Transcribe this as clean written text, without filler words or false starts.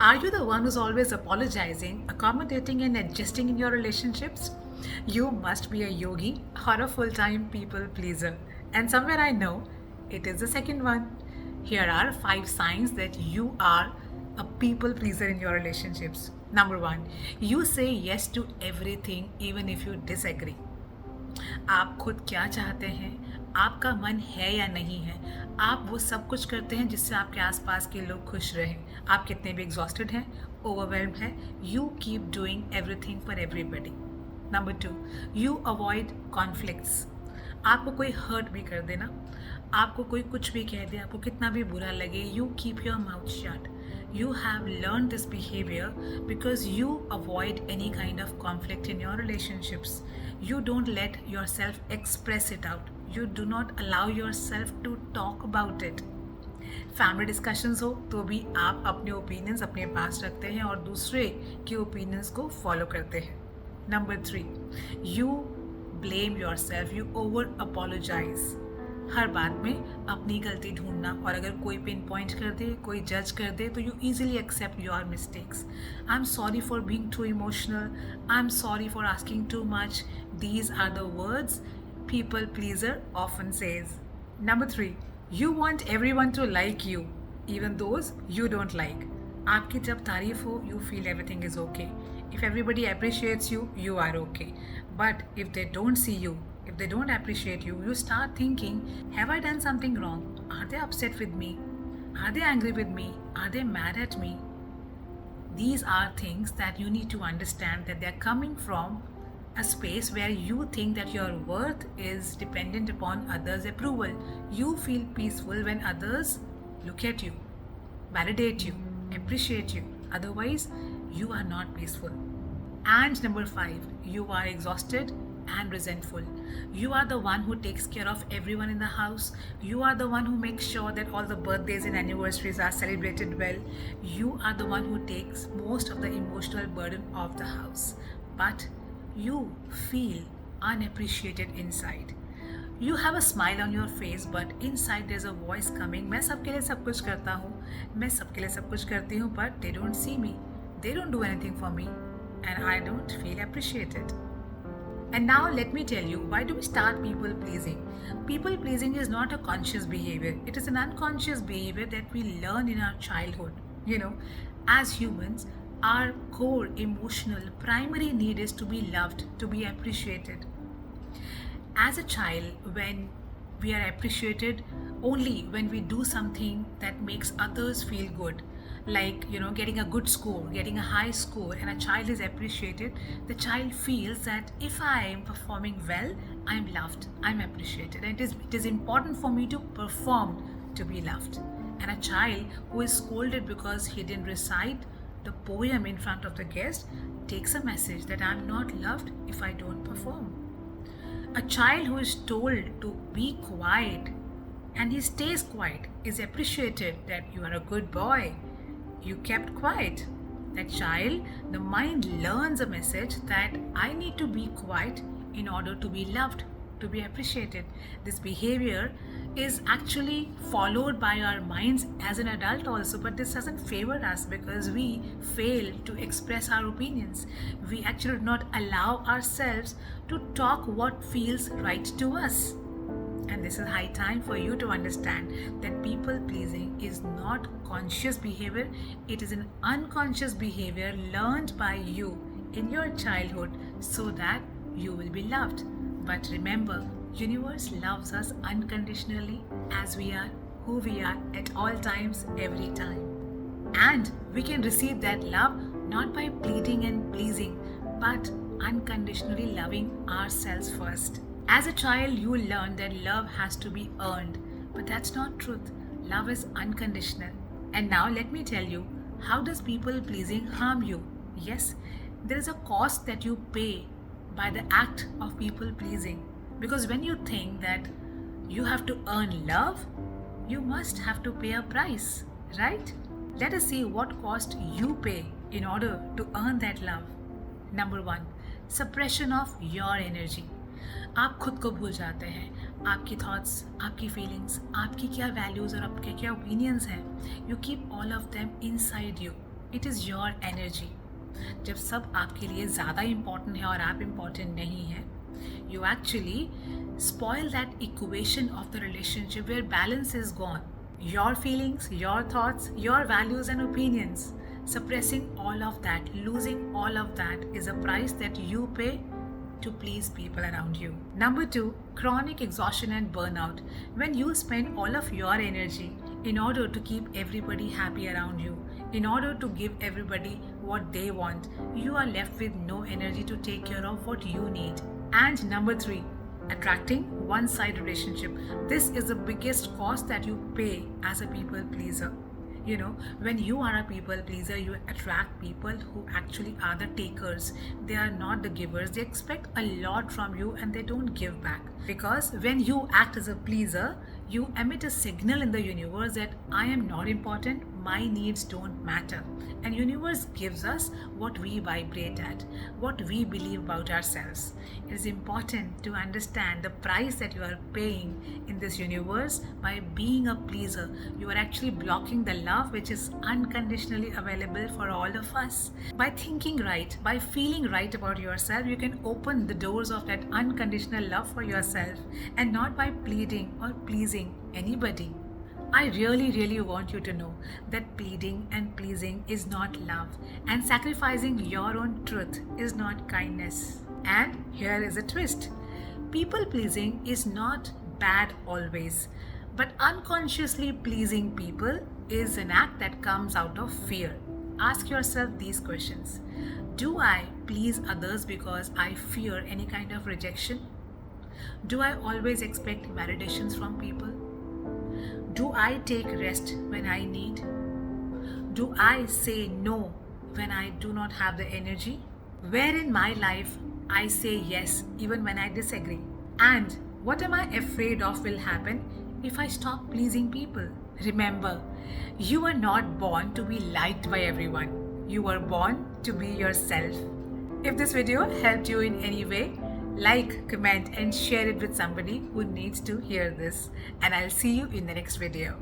Are you the one who's always apologizing, accommodating, and adjusting in your relationships? You must be a yogi or a full time people pleaser. And somewhere I know it is the second one. Here are 5 signs that you are a people pleaser in your relationships. Number 1, you say yes to everything even if you disagree. आप खुद क्या चाहते हैं, आपका मन है या नहीं है, आप वो सब कुछ करते हैं जिससे आपके आसपास के लोग खुश रहें। आप कितने भी एग्जॉस्टेड हैं, ओवरवेल्म्ड हैं, you keep doing everything for everybody. Number 2, you avoid conflicts. आपको कोई हर्ट भी कर देना, आपको कोई कुछ भी कह दे, आपको कितना भी बुरा लगे, you keep your mouth shut. You have learned this behavior because you avoid any kind of conflict in your relationships. You don't let yourself express it out. You do not allow yourself to talk about it. Family discussions हो तो भी आप अपने opinions अपने पास रखते हैं और दूसरे के ओपिनियंस को फॉलो करते हैं. Number 3, you blame yourself. You over apologize. हर बात में अपनी गलती ढूंढना, और अगर कोई पिन पॉइंट कर दे, कोई जज कर दे, तो you easily accept your mistakes. I am sorry for being too emotional. I am sorry for asking too much. These are the words people pleaser often says. Number 3, you want everyone to like you, even those you don't like. आपकी जब तारीफ हो, you feel everything is okay. If everybody appreciates you, you are okay. But if they don't see you, if they don't appreciate you, you start thinking, have I done something wrong? Are they upset with me? Are they angry with me? Are they mad at me? These are things that you need to understand, that they are coming from a space where you think that your worth is dependent upon others' approval. You feel peaceful when others look at you, validate you, appreciate you. Otherwise, you are not peaceful. And number 5, you are exhausted and resentful. You are the one who takes care of everyone in the house. You are the one who makes sure that all the birthdays and anniversaries are celebrated well. You are the one who takes most of the emotional burden of the house. But you feel unappreciated inside. You have a smile on your face, but inside there's a voice coming. मैं सबके लिए सब कुछ करता हूँ, मैं सबके लिए सब कुछ करती हूँ, but they don't see me. They don't do anything for me, and I don't feel appreciated. And now let me tell you, why do we start people pleasing? People pleasing is not a conscious behavior. It is an unconscious behavior that we learn in our childhood. You know, as humans, our core emotional primary need is to be loved, to be appreciated. As a child, when we are appreciated only when we do something that makes others feel good, like getting a good score, getting a high score, and a child is appreciated, the child feels that if I am performing well, I'm loved, I'm appreciated, and it is important for me to perform to be loved. And a child who is scolded because he didn't recite the poem in front of the guest takes a message that I'm not loved if I don't perform. A child who is told to be quiet and he stays quiet is appreciated, that you are a good boy, you kept quiet. That child, the mind learns a message that I need to be quiet in order to be loved, to be appreciated. This behavior is actually followed by our minds as an adult also, but this doesn't favor us because we fail to express our opinions. We actually do not allow ourselves to talk what feels right to us. And this is high time for you to understand that people pleasing is not conscious behavior. It is an unconscious behavior learned by you in your childhood so that you will be loved. But remember, universe loves us unconditionally as we are, who we are at all times, every time. And we can receive that love not by pleading and pleasing, but unconditionally loving ourselves first. As a child, you learn that love has to be earned, but that's not truth. Love is unconditional. And now let me tell you, how does people pleasing harm you? Yes, there is a cost that you pay by the act of people pleasing. Because when you think that you have to earn love, you must have to pay a price, right? Let us see what cost you pay in order to earn that love. Number 1, suppression of your energy. आप खुद को भूल जाते हैं, आपकी thoughts, आपकी feelings, आपकी क्या वैल्यूज़ और आपके क्या ओपिनियंस हैं. You keep all of them inside you. It is your energy. जब सब आपके लिए ज़्यादा इम्पॉर्टेंट है और आप इम्पॉर्टेंट नहीं हैं, you actually spoil that equation of the relationship where balance is gone. Your feelings, your thoughts, your values and opinions, suppressing all of that, losing all of that is a price that you pay to please people around you. Number 2, chronic exhaustion and burnout. When you spend all of your energy in order to keep everybody happy around you, in order to give everybody what they want, you are left with no energy to take care of what you need. And number 3, attracting one-side relationship. This is the biggest cost that you pay as a people pleaser. You know, when you are a people pleaser, you attract people who actually are the takers. They are not the givers. They expect a lot from you and they don't give back. Because when you act as a pleaser, you emit a signal in the universe that I am not important, my needs don't matter. And universe gives us what we vibrate at, what we believe about ourselves. It is important to understand the price that you are paying in this universe by being a pleaser. You are actually blocking the love which is unconditionally available for all of us. By thinking right, by feeling right about yourself, you can open the doors of that unconditional love for yourself and not by pleading or pleasing anybody. I really want you to know that pleading and pleasing is not love, and sacrificing your own truth is not kindness. And here is a twist. People pleasing is not bad always, but unconsciously pleasing people is an act that comes out of fear. Ask yourself these questions. Do I please others because I fear any kind of rejection? Do I always expect validations from people? Do I take rest when I need? Do I say no when I do not have the energy? Where in my life I say yes even when I disagree? And what am I afraid of will happen if I stop pleasing people? Remember, you are not born to be liked by everyone. You were born to be yourself. If this video helped you in any way, like, comment and share it with somebody who needs to hear this. And I'll see you in the next video.